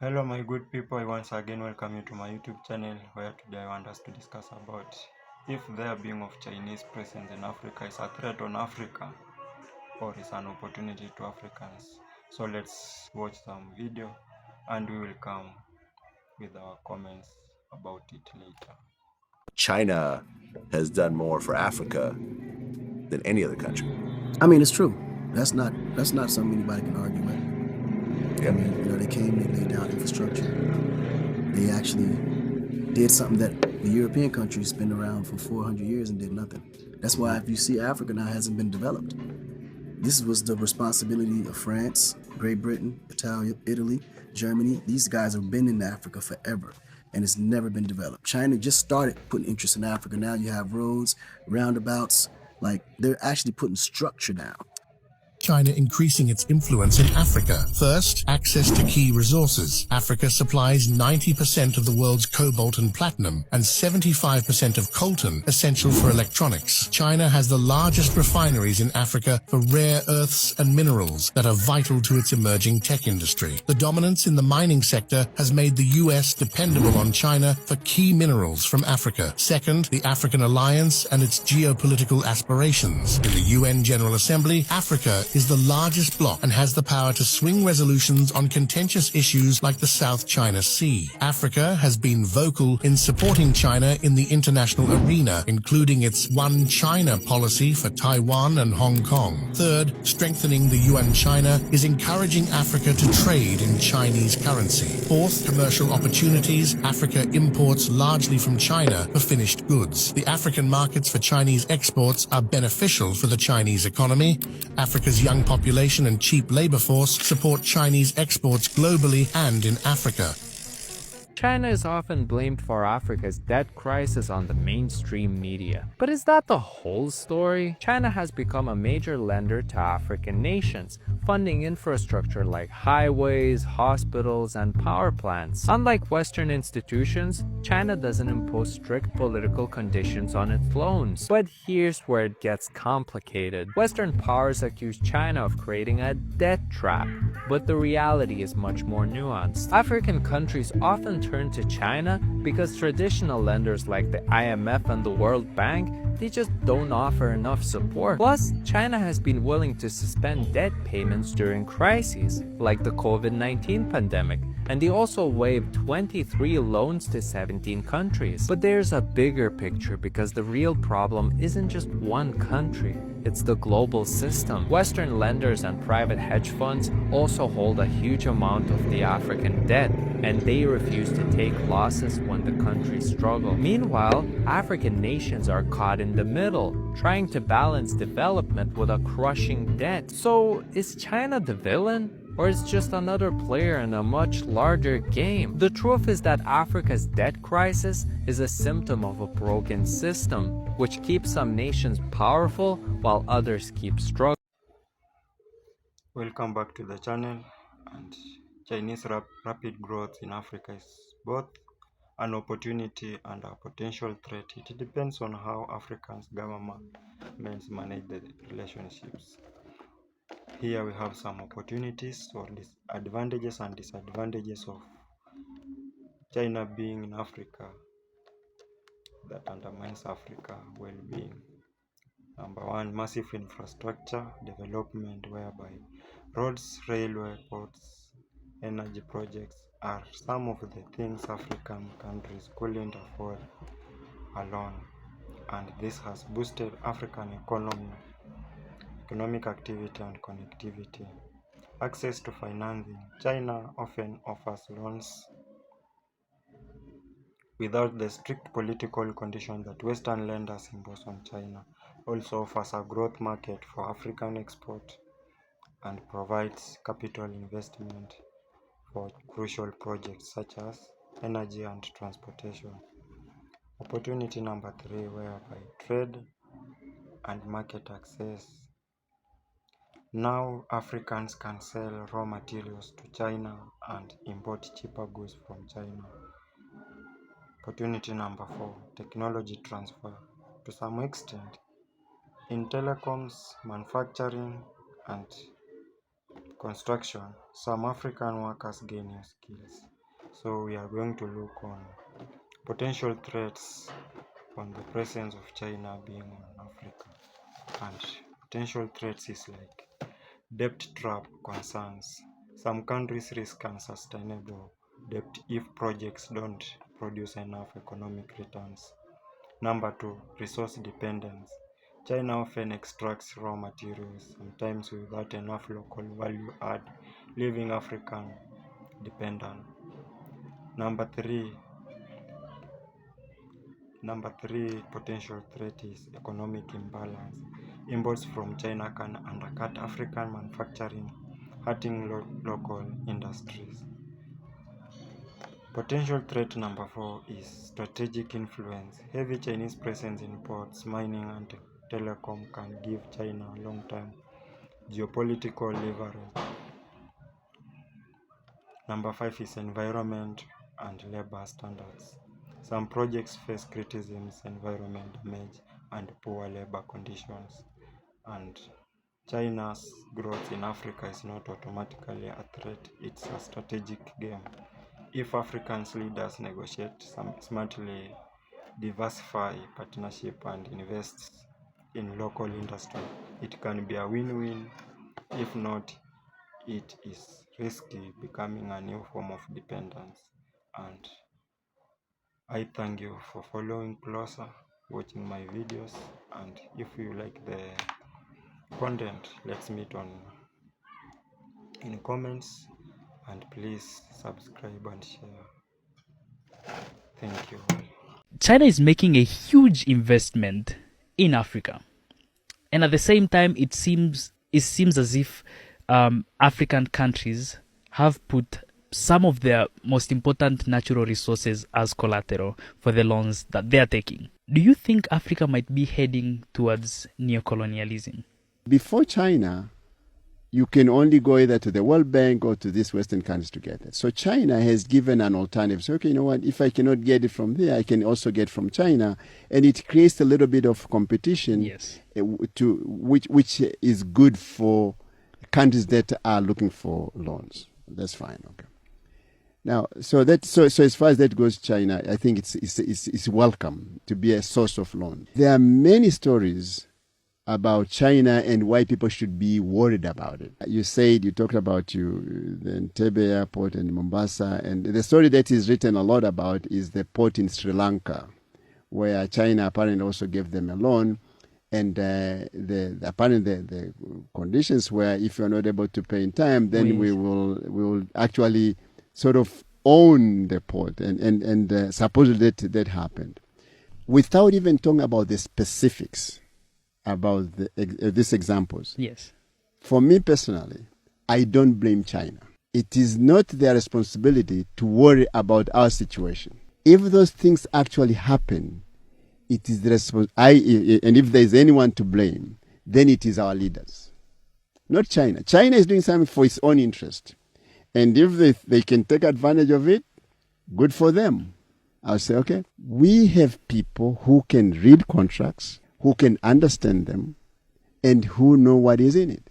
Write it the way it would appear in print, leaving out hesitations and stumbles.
Hello my good people, I once again welcome you to my YouTube channel where today I want us to discuss about if there being of Chinese presence in Africa is a threat on Africa or is an opportunity to Africans. So let's watch some video and we will come with our comments about it later. China has done more for Africa than any other country. I mean, it's true. That's not something anybody can argue with. Yeah. I mean, they came, they laid down infrastructure. They actually did something that the European countries been around for 400 years and did nothing. That's why if you see Africa now hasn't been developed. This was the responsibility of France, Great Britain, Italy, Germany. These guys have been in Africa forever and it's never been developed. China just started putting interest in Africa. Now you have roads, roundabouts, like they're actually putting structure down. China increasing its influence in Africa. First, access to key resources. Africa supplies 90% of the world's cobalt and platinum and 75% of coltan, essential for electronics. China has the largest refineries in Africa for rare earths and minerals that are vital to its emerging tech industry. The dominance in the mining sector has made the US dependable on China for key minerals from Africa. Second, the African Alliance and its geopolitical aspirations. In the UN General Assembly, Africa is the largest bloc and has the power to swing resolutions on contentious issues like the South China Sea. Africa has been vocal in supporting China in the international arena, including its One China policy for Taiwan and Hong Kong. Third, strengthening the Yuan-China is encouraging Africa to trade in Chinese currency. Fourth, commercial opportunities. Africa imports largely from China for finished goods. The African markets for Chinese exports are beneficial for the Chinese economy. Africa's young population and cheap labor force support Chinese exports globally and in Africa. China is often blamed for Africa's debt crisis on the mainstream media. But is that the whole story? China has become a major lender to African nations, funding infrastructure like highways, hospitals, and power plants. Unlike Western institutions, China doesn't impose strict political conditions on its loans. But here's where it gets complicated. Western powers accuse China of creating a debt trap, but the reality is much more nuanced. African countries often turn to China because traditional lenders like the IMF and the World Bank, they just don't offer enough support. Plus, China has been willing to suspend debt payments during crises, like the COVID-19 pandemic, and they also waived 23 loans to 17 countries. But there's a bigger picture because the real problem isn't just one country. It's the global system. Western lenders and private hedge funds also hold a huge amount of the African debt, and they refuse to take losses when the countries struggle. Meanwhile, African nations are caught in the middle, trying to balance development with a crushing debt. So, is China the villain? Or is just another player in a much larger game? The truth is that Africa's debt crisis is a symptom of a broken system, which keeps some nations powerful while others keep struggling. Welcome back to the channel. And Chinese rapid growth in Africa is both an opportunity and a potential threat. It depends on how Africans governments manage the relationships. Here we have some opportunities or advantages and disadvantages of China being in Africa that undermines Africa well-being. Number one, massive infrastructure development whereby roads, railway, ports, energy projects are some of the things African countries couldn't afford alone, and this has boosted African economic activity and connectivity. Access to financing. China often offers loans without the strict political conditions that Western lenders impose on China. Also offers a growth market for African export and provides capital investment for crucial projects such as energy and transportation. Opportunity number 3, whereby trade and market access. Now Africans can sell raw materials to China and import cheaper goods from China. Opportunity number 4, technology transfer. To some extent, in telecoms, manufacturing, and construction, some African workers gain new skills. So we are going to look on potential threats on the presence of China being on Africa. And potential threats is like debt trap concerns. Some countries risk unsustainable debt if projects don't produce enough economic returns. Number 2, resource dependence. China often extracts raw materials, sometimes without enough local value add, leaving African dependent. Number three potential threat is economic imbalance. Imports from China can undercut African manufacturing, hurting local industries. Potential threat number 4 is strategic influence. Heavy Chinese presence in ports, mining, and telecom can give China long-term geopolitical leverage. Number 5 is environment and labor standards. Some projects face criticisms, environment damage, and poor labor conditions. And China's growth in Africa is not automatically a threat, it's a strategic game. If African leaders negotiate smartly, diversify partnership, and invest in local industry, it can be a win-win. If not, it is risky becoming a new form of dependence. And I thank you for following closer, watching my videos, and if you like the content, let's meet on in comments, and please subscribe and share. Thank you. China is making a huge investment in Africa, and at the same time, it seems as if African countries have put some of their most important natural resources as collateral for the loans that they are taking. Do you think Africa might be heading towards neocolonialism? Before China, you can only go either to the World Bank or to these Western countries to get it. So China has given an alternative. So, okay, you know what, if I cannot get it from there, I can also get from China. And it creates a little bit of competition, Yes. which is good for countries that are looking for loans. That's fine, okay. Now, so as far as that goes, China, I think it's welcome to be a source of loan. There are many stories about China and why people should be worried about it. You talked about the Entebbe airport and Mombasa, and the story that is written a lot about is the port in Sri Lanka, where China apparently also gave them a loan, and apparently the conditions were if you're not able to pay in time, then we will actually sort of own the port, and supposedly that happened, without even talking about the specifics about these examples. Yes. For me personally, I don't blame China. It is not their responsibility to worry about our situation. If those things actually happen, it is the and if there is anyone to blame, then it is our leaders, not China. China is doing something for its own interest. And if they can take advantage of it, good for them. I'll say, okay, we have people who can read contracts, who can understand them, and who know what is in it.